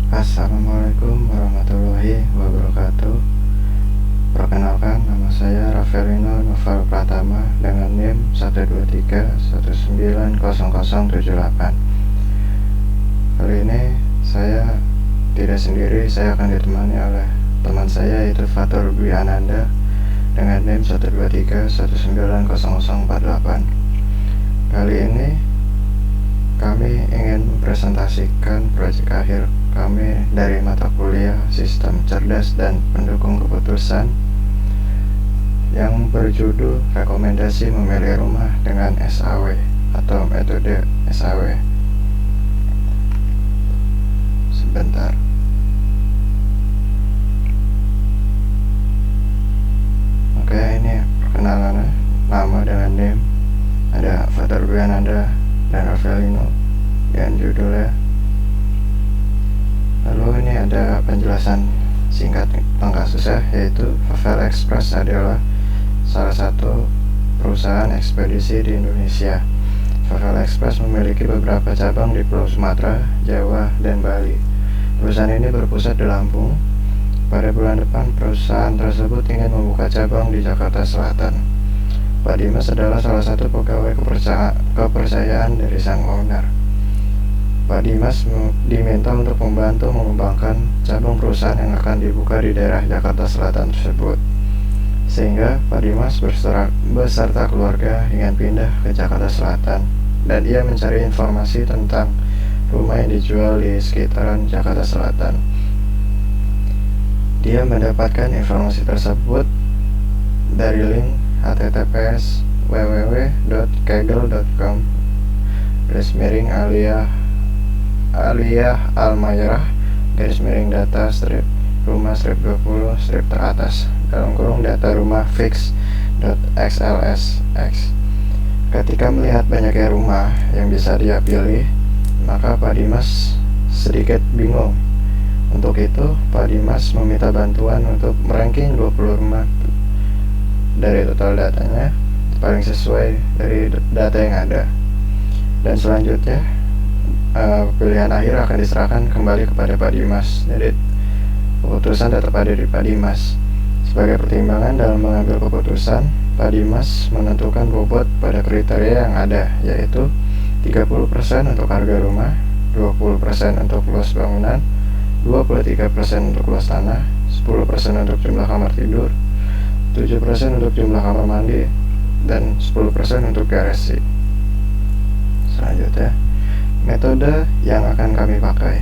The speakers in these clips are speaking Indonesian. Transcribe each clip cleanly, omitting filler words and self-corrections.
Assalamualaikum warahmatullahi wabarakatuh. Perkenalkan, nama saya Ravelino Noval Pratama dengan NIM 123190078. Kali ini saya tidak sendiri, saya akan ditemani oleh teman saya yaitu Fatur Dwi Ananda dengan NIM 123190048. Kali ini kami ingin mempresentasikan proyek akhir kami dari mata kuliah Sistem Cerdas dan Pendukung Keputusan yang berjudul Rekomendasi Memilih Rumah dengan SAW atau metode SAW. Sebentar. Oke, ini perkenalannya. Nama dengan NIM ada Fatur Dwi Ananda dan Ravelino dan judulnya. Lalu ini ada penjelasan singkat tentang kasusnya, yaitu Favel Express adalah salah satu perusahaan ekspedisi di Indonesia. Favel Express memiliki beberapa cabang di Pulau Sumatera, Jawa, dan Bali. Perusahaan ini berpusat di Lampung. Pada bulan depan, perusahaan tersebut ingin membuka cabang di Jakarta Selatan. Pak Dimas adalah salah satu pegawai kepercayaan dari sang owner. Pak Dimas diminta untuk membantu mengembangkan cabang perusahaan yang akan dibuka di daerah Jakarta Selatan tersebut. Sehingga Pak Dimas beserta keluarga ingin pindah ke Jakarta Selatan, dan ia mencari informasi tentang rumah yang dijual di sekitaran Jakarta Selatan. Dia mendapatkan informasi tersebut dari link https://almayrah-data-rumah-20 (data rumah fix.xlsx). Ketika melihat banyaknya rumah yang bisa dia pilih, maka Pak Dimas sedikit bingung. Untuk itu, Pak Dimas meminta bantuan untuk meranking 20 rumah dari total datanya paling sesuai dari data yang ada, dan selanjutnya pilihan akhir akan diserahkan kembali kepada Pak Dimas. Jadi keputusan tetap ada di Pak Dimas. Sebagai pertimbangan dalam mengambil keputusan, Pak Dimas menentukan bobot pada kriteria yang ada, yaitu 30% untuk harga rumah, 20% untuk luas bangunan, 23% untuk luas tanah, 10% untuk jumlah kamar tidur, 7% untuk jumlah kamar mandi, dan 10% untuk garasi. Selanjutnya, metode yang akan kami pakai.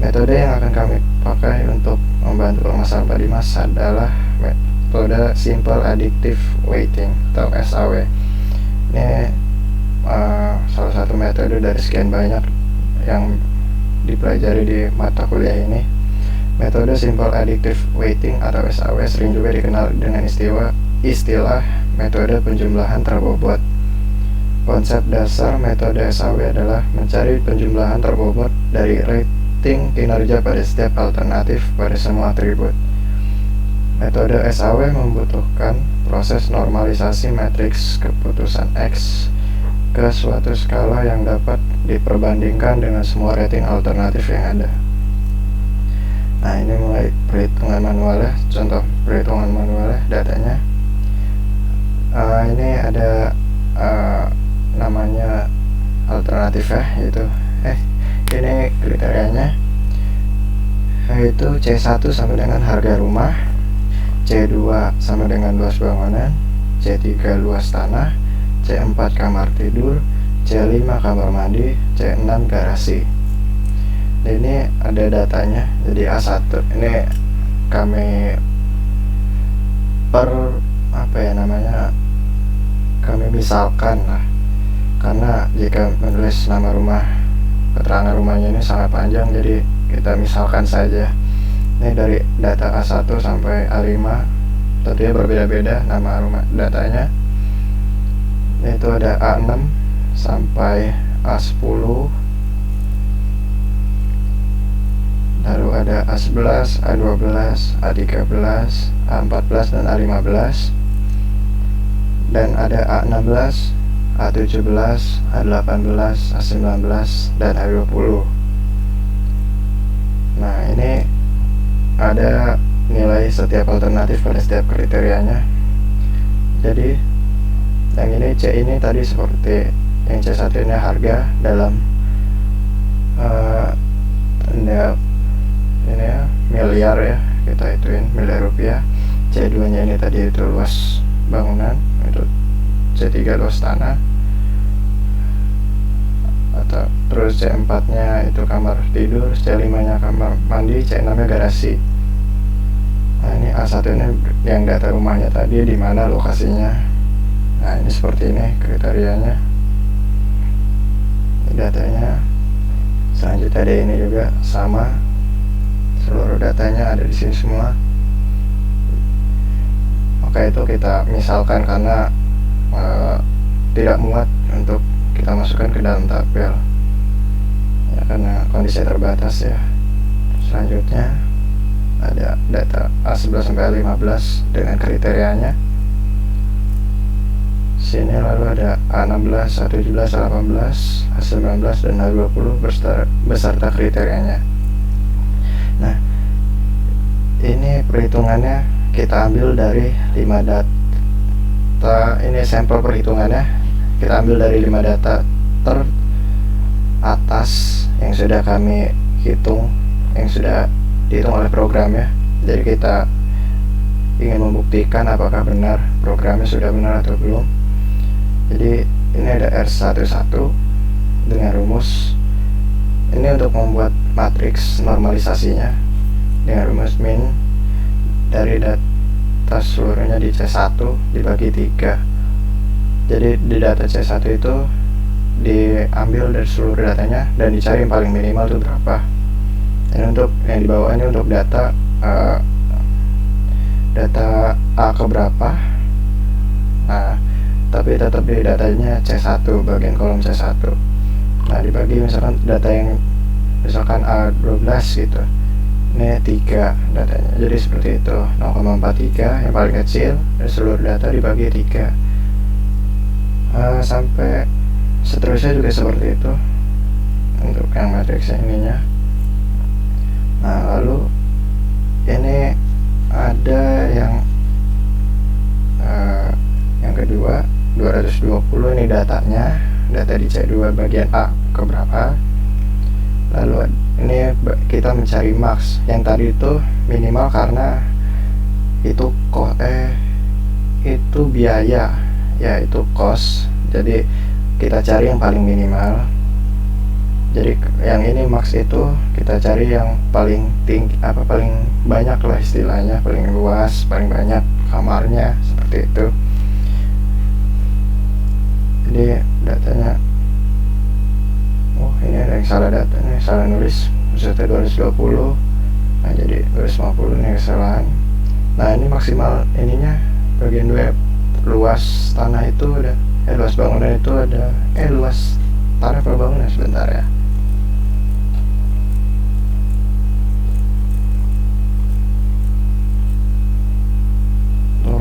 Metode yang akan kami pakai untuk membantu permasalahan Pak Dimas adalah metode Simple Additive Weighting atau SAW. Ini salah satu metode dari sekian banyak yang dipelajari di mata kuliah ini. Metode Simple Additive Weighting atau SAW sering juga dikenal dengan istilah metode penjumlahan terbobot. Konsep dasar metode SAW adalah mencari penjumlahan terbobot dari rating kinerja pada setiap alternatif pada semua atribut. Metode SAW membutuhkan proses normalisasi matriks keputusan X ke suatu skala yang dapat diperbandingkan dengan semua rating alternatif yang ada. Nah, ini mulai perhitungan manualnya, contoh perhitungan manualnya, datanya. Ini ada namanya alternatif ya, yaitu ini kriterianya, yaitu C1 sama dengan harga rumah, C2 sama dengan luas bangunan, C3 luas tanah, C4 kamar tidur, C5 kamar mandi, C6 garasi. Ini ada datanya. Jadi A1 ini kami kami misalkan lah, karena jika menulis nama rumah, keterangan rumahnya ini sangat panjang, jadi kita misalkan saja. Ini dari data A1 sampai A5 tentunya berbeda-beda nama rumah datanya. Itu ada A6 sampai A10, lalu ada A11, A12, A13, A14, dan A15, dan ada A16, A17, A18, A19, dan A20. ada nilai setiap alternatif pada setiap kriterianya. Jadi yang ini C ini tadi seperti yang C1 ini harga dalam ini ya, miliar ya, kita ituin miliar rupiah. C2 nya ini tadi itu luas bangunan, itu C3 luas tanah, atau terus C4 nya itu kamar tidur, C5 nya kamar mandi, C6 nya garasi. Nah ini A1 ini yang data rumahnya tadi, di mana lokasinya. Nah ini seperti ini kriterianya, ini datanya. Selanjutnya ada ini juga sama, seluruh datanya ada di sini semua. Maka itu kita misalkan karena tidak muat untuk kita masukkan ke dalam tabel ya, karena kondisi terbatas ya. Selanjutnya ada data A11 sampai A15 dengan kriterianya. Sini lalu ada A16, A17, A18, A19 dan A20 beserta kriterianya. Nah, ini perhitungannya kita ambil dari 5 data. Ini sampel perhitungannya kita ambil dari 5 data teratas yang sudah kami hitung, yang sudah dihitung oleh programnya. Jadi kita ingin membuktikan apakah benar programnya sudah benar atau belum. Jadi ini ada R11 dengan rumus ini untuk membuat matriks normalisasinya dengan rumus min dari data seluruhnya di C1 dibagi 3. Jadi di data C1 itu diambil dari seluruh datanya dan dicari yang paling minimal itu berapa. Dan untuk yang di bawah ini untuk data A keberapa. Nah, tapi tetap di datanya C1, bagian kolom C1. Nah, dibagi misalkan data yang misalkan A12 gitu, ini 3 datanya, jadi seperti itu, 0,43 yang paling kecil dari seluruh data dibagi 3, sampai seterusnya juga seperti itu untuk yang matriksnya ininya. Nah, lalu ini ada yang kedua 220, ini datanya, data di C2 bagian A keberapa. Lalu ini kita mencari max, yang tadi itu minimal karena itu itu biaya ya, itu cost, jadi kita cari yang paling minimal. Jadi yang ini max itu kita cari yang paling tinggi, paling banyak lah istilahnya, paling luas, paling banyak kamarnya, seperti itu. Jadi datanya, oh ini ada yang salah data nih, salah nulis, maksudnya 220, nah jadi 250 ini kesalahan. Nah ini maksimal ininya bagian 2, luas tanah itu ada, luas bangunan itu ada, luas tanah per bangunan, sebentar ya.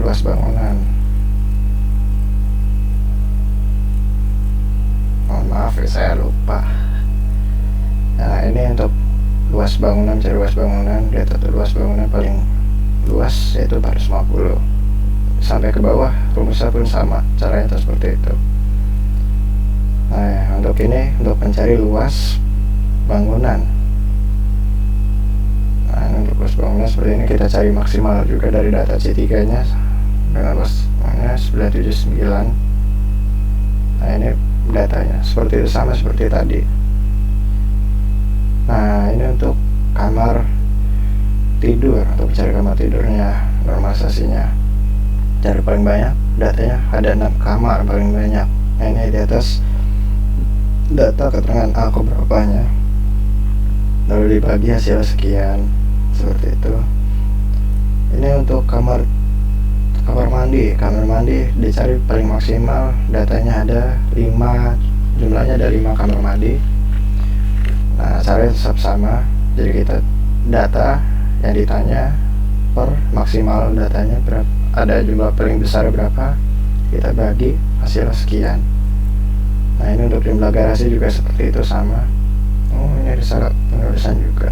Luas bangunan, mohon maaf ya saya lupa. Nah ini untuk luas bangunan, cari luas bangunan, data tuh luas bangunan paling luas yaitu 450 sampai ke bawah, rumusnya pun sama, caranya tuh seperti itu. Nah untuk ini, untuk mencari luas bangunan, nah untuk luas bangunan seperti ini kita cari maksimal juga dari data C3 nya dengan luas bangunannya 979. Nah ini datanya seperti itu, sama seperti tadi. Nah ini untuk kamar tidur, untuk mencari kamar tidurnya, normalisasinya cari paling banyak, datanya ada 6 kamar paling banyak. Nah ini di atas data keterangan A keberapanya, lalu dibagi hasil sekian, seperti itu. Ini untuk kamar mandi dicari paling maksimal, datanya ada 5, jumlahnya ada 5 kamar mandi. Nah caranya tetap sama, jadi kita data yang ditanya per maksimal datanya berapa, ada jumlah paling besar berapa, kita bagi hasil sekian. Nah ini untuk jumlah garasi juga seperti itu, sama. Oh ini ada salah penulisan juga,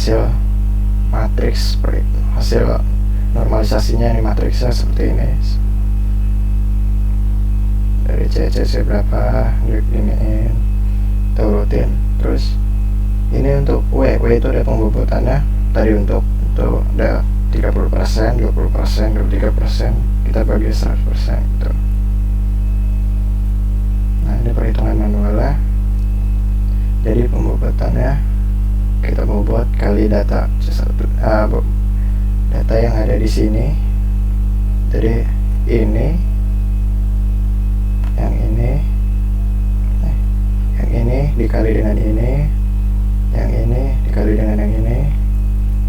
hasil matriks seperti itu. Hasil normalisasinya ini matriksnya seperti ini, dari CCC berapa diginiin, turutin. Terus ini untuk W itu ada pembobotannya tadi, untuk ada 30%, 20%, 23%, kita bagi 100% gitu. Nah, ini perhitungan manualnya. Jadi pembobotannya kita bobot kali data data yang ada di sini. Jadi ini, yang ini dikali dengan ini, yang ini dikali dengan yang ini,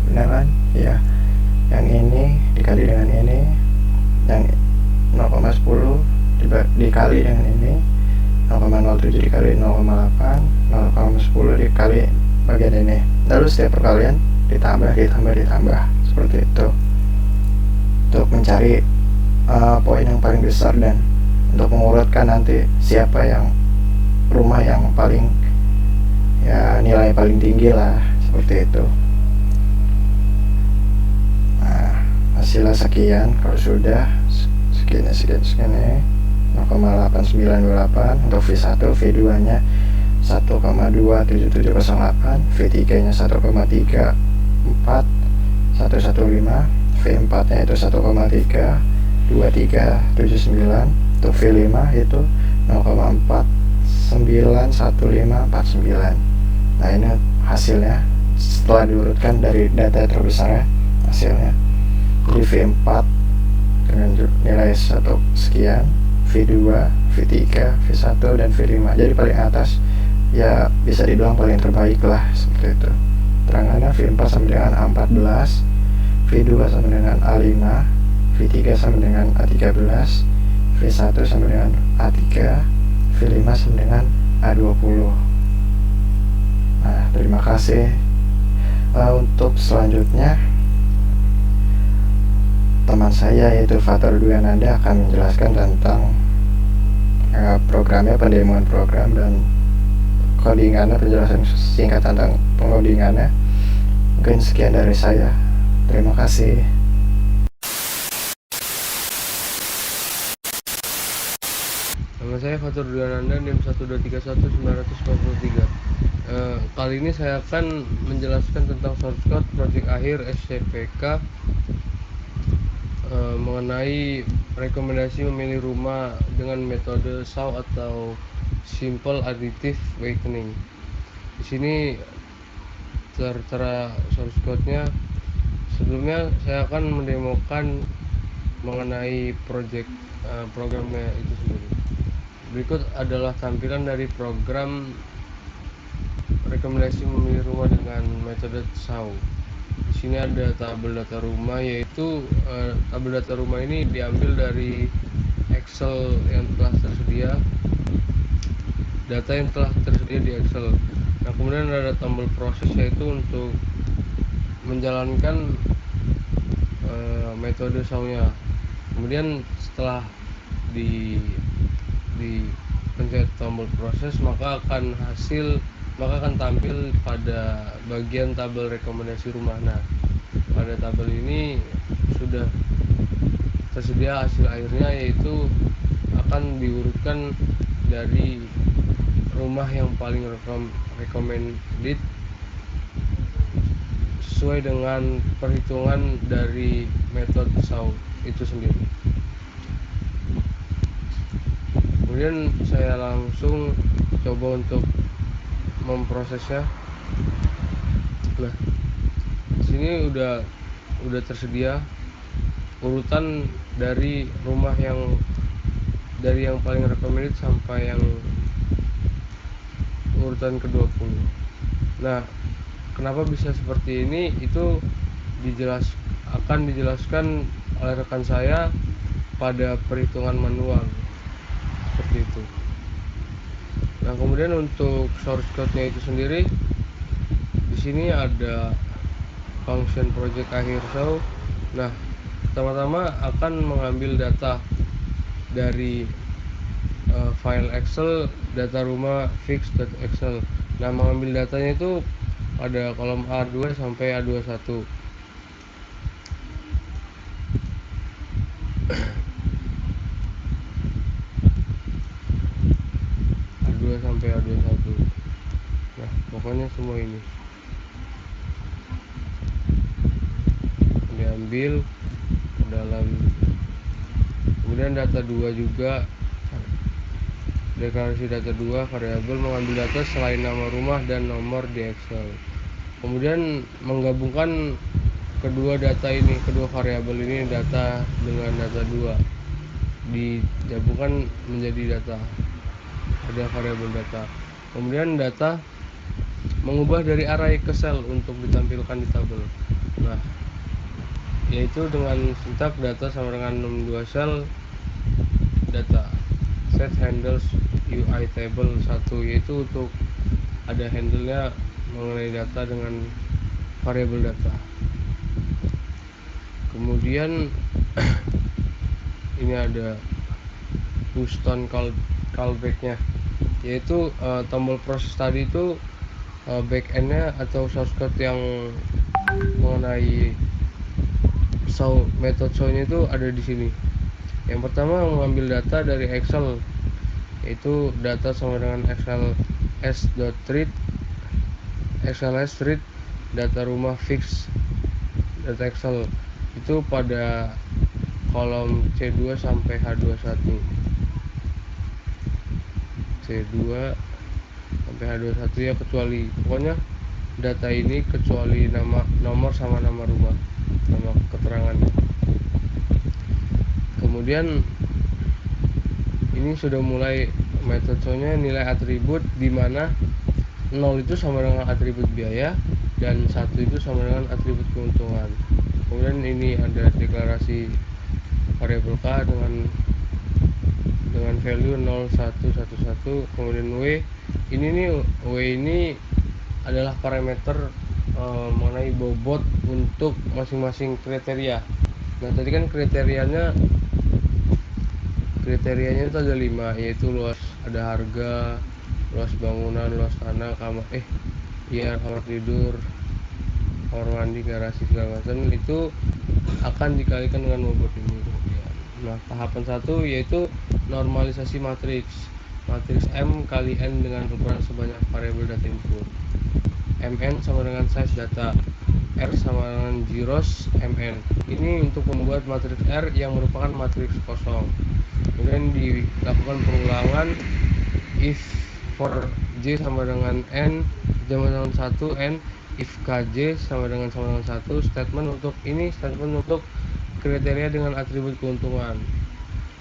benar kan? Ya, yang ini dikali dengan ini, yang 0,10 dikali dengan ini, 0,07 dikali 0,8, 0,10 dikali bagian ini. Lalu setiap perkalian ditambah seperti itu, untuk mencari poin yang paling besar dan untuk mengurutkan nanti siapa yang rumah yang paling nilai paling tinggi lah, seperti itu. Nah, hasilnya sekian. Kalau sudah segini 0,8928 untuk V1, V2 nya 1,27708, V3 nya 1,34 115, V4 nya itu 1,32379, untuk V5 itu 0,491549. Nah, ini hasilnya setelah diurutkan dari data terbesarnya hasilnya. Jadi V4 dengan nilai 1 sekian, V2, V3, V1, dan V5. Jadi paling atas ya bisa dibilang paling terbaik lah, seperti itu. Terangannya V4 sama dengan A14, V2 sama dengan A5, V3 sama dengan A13, V1 sama dengan A3, V5 sama dengan A20. Nah, terima kasih. Untuk selanjutnya teman saya yaitu Fathur Dwiananda akan menjelaskan tentang programnya, pendemoan program dan codingannya, penjelasan singkat tentang pengodingannya. Mungkin sekian dari saya. Terima kasih. Nama saya Fathur Dwiananda, NIM 1231943. Kali ini saya akan menjelaskan tentang source code project akhir SCPK mengenai rekomendasi memilih rumah dengan metode SAW atau Simple Additive Weighting. Di sini tertera source code-nya. Sebelumnya saya akan mendemokan mengenai programnya itu sendiri. Berikut adalah tampilan dari program rekomendasi memilih rumah dengan metode SAW. Di sini ada tabel data rumah, yaitu tabel data rumah ini diambil dari Excel yang telah tersedia, data yang telah tersedia di Excel. Nah, kemudian ada tombol proses, yaitu untuk menjalankan metode SAW-nya. Kemudian setelah pencet tombol proses, maka akan tampil pada bagian tabel rekomendasi rumah. Nah, pada tabel ini sudah tersedia hasil akhirnya, yaitu akan diurutkan dari rumah yang paling recommended sesuai dengan perhitungan dari metode SAW itu sendiri. Kemudian saya langsung coba untuk memprosesnya. Nah, di sini udah tersedia urutan dari rumah yang dari yang paling recommended sampai yang urutan ke-20. Nah, kenapa bisa seperti ini? Itu akan dijelaskan oleh rekan saya pada perhitungan manual, seperti itu. Nah, kemudian untuk source code-nya itu sendiri, di sini ada function project akhir SAW. Nah, pertama-tama akan mengambil data dari file Excel, data rumah fix.excel. Nah, mengambil datanya itu pada kolom A2 sampai A21. A2 sampai A21. Nah, pokoknya semua ini diambil ke dalam. Kemudian data 2 juga, deklarasi data 2 variabel mengambil data selain nama rumah dan nomor di Excel. Kemudian menggabungkan kedua variabel ini, data dengan data 2 digabungkan menjadi data, ada variabel data. Kemudian data mengubah dari array ke sel untuk ditampilkan di tabel. Nah, yaitu dengan sintak data sama dengan 62 sel data. Set handles UI table 1, yaitu untuk ada handle-nya mengenai data dengan variabel data. Kemudian ini ada Houston callback-nya, yaitu tombol proses tadi itu backend-nya atau source code yang mengenai method show-nya itu ada di sini. Yang pertama mengambil data dari Excel, yaitu data sama dengan xls.read data rumah fix data Excel itu pada kolom C2 sampai H21. C2 sampai H21 ya, kecuali pokoknya data ini kecuali nomor sama nama rumah, nama keterangannya. Kemudian ini sudah mulai metodenya nilai atribut, di mana 0 itu sama dengan atribut biaya dan 1 itu sama dengan atribut keuntungan. Kemudian ini ada deklarasi variabel K dengan value 0111. Kemudian W ini terialah parameter mengenai bobot untuk masing-masing kriteria. Nah, tadi kan kriterianya itu ada 5, yaitu luas, ada harga, luas bangunan, luas tanah, kamar tidur, kamar mandi, garasi, segala macam, itu akan dikalikan dengan bobot ini. Nah, tahapan 1 yaitu normalisasi matriks M kali N dengan ukuran sebanyak variabel data input. Mn sama dengan size data, R sama dengan zeros Mn. Ini untuk membuat matriks R yang merupakan matriks kosong. Kemudian dilakukan perulangan if for J sama dengan N sama dengan 1 N, if KJ sama dengan 1. Statement untuk kriteria dengan atribut keuntungan.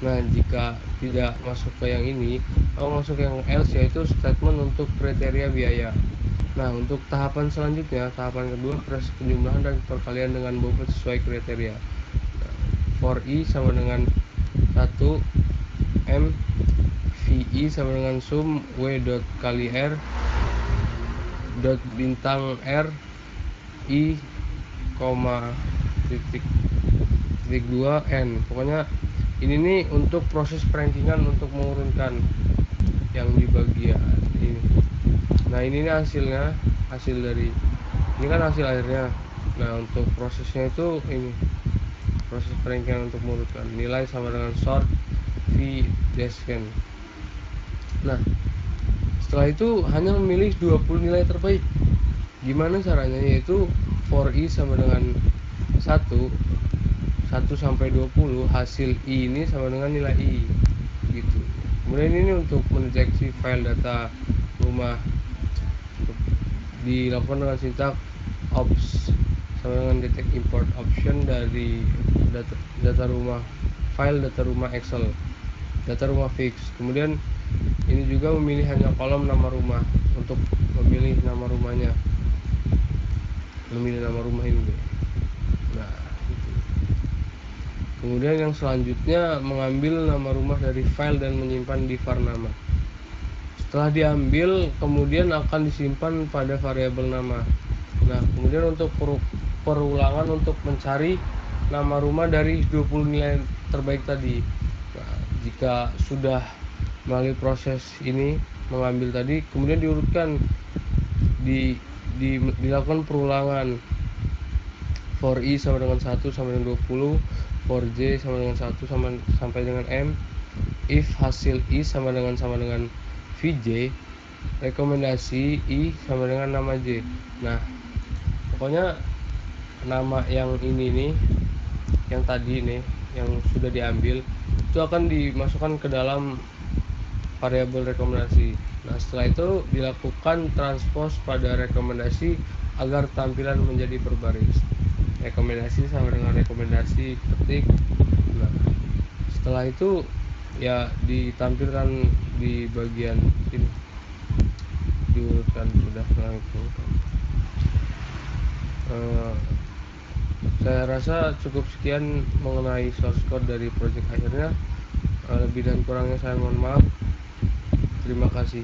Nah, jika tidak masuk ke yang ini, masuk yang else, yaitu statement untuk kriteria biaya. Nah, untuk tahapan selanjutnya, tahapan kedua, proses penjumlahan dan perkalian dengan bobot sesuai kriteria. For I sama dengan 1 M, VI sama dengan sum W dot kali R dot bintang R I, titik 2 N. Pokoknya ini nih untuk proses perankingan untuk mengurutkan yang di bagian ini. Nah, ini nih hasil dari ini kan hasil akhirnya. Nah, untuk prosesnya itu ini proses perankingan untuk mengurutkan nilai sama dengan sort V descent. Nah, setelah itu hanya memilih 20 nilai terbaik. Gimana caranya? Yaitu for I sama dengan 1 sampai 20, hasil I ini sama dengan nilai I gitu. Kemudian ini untuk mendeteksi file data rumah dilakukan dengan sintak ops sama dengan detect import option dari data rumah file data rumah Excel, data rumah fix. Kemudian ini juga memilih hanya kolom nama rumah untuk memilih nama rumahnya, memilih nama rumah ini. Nah, gitu. Kemudian yang selanjutnya mengambil nama rumah dari file dan menyimpan di var nama. Setelah diambil, kemudian akan disimpan pada variabel nama. Nah, kemudian untuk perulangan untuk mencari nama rumah dari 20 nilai terbaik tadi. Nah, jika sudah melalui proses ini mengambil tadi, kemudian diurutkan dilakukan perulangan. For i sama dengan 1 sampai dengan 20, for j sama dengan 1 sampai dengan m. If hasil i sama dengan vj, rekomendasi i sama dengan nama j. Nah, pokoknya nama yang ini nih, yang tadi nih, yang sudah diambil itu akan dimasukkan ke dalam variabel rekomendasi. Nah, setelah itu dilakukan transpose pada rekomendasi agar tampilan menjadi berbaris. Rekomendasi sama dengan rekomendasi ketik. Nah, setelah itu ya ditampilkan di bagian ini, diurutkan sudah langsung. Saya rasa cukup sekian mengenai source code dari project akhirnya. Lebih dan kurangnya saya mohon maaf. Terima kasih.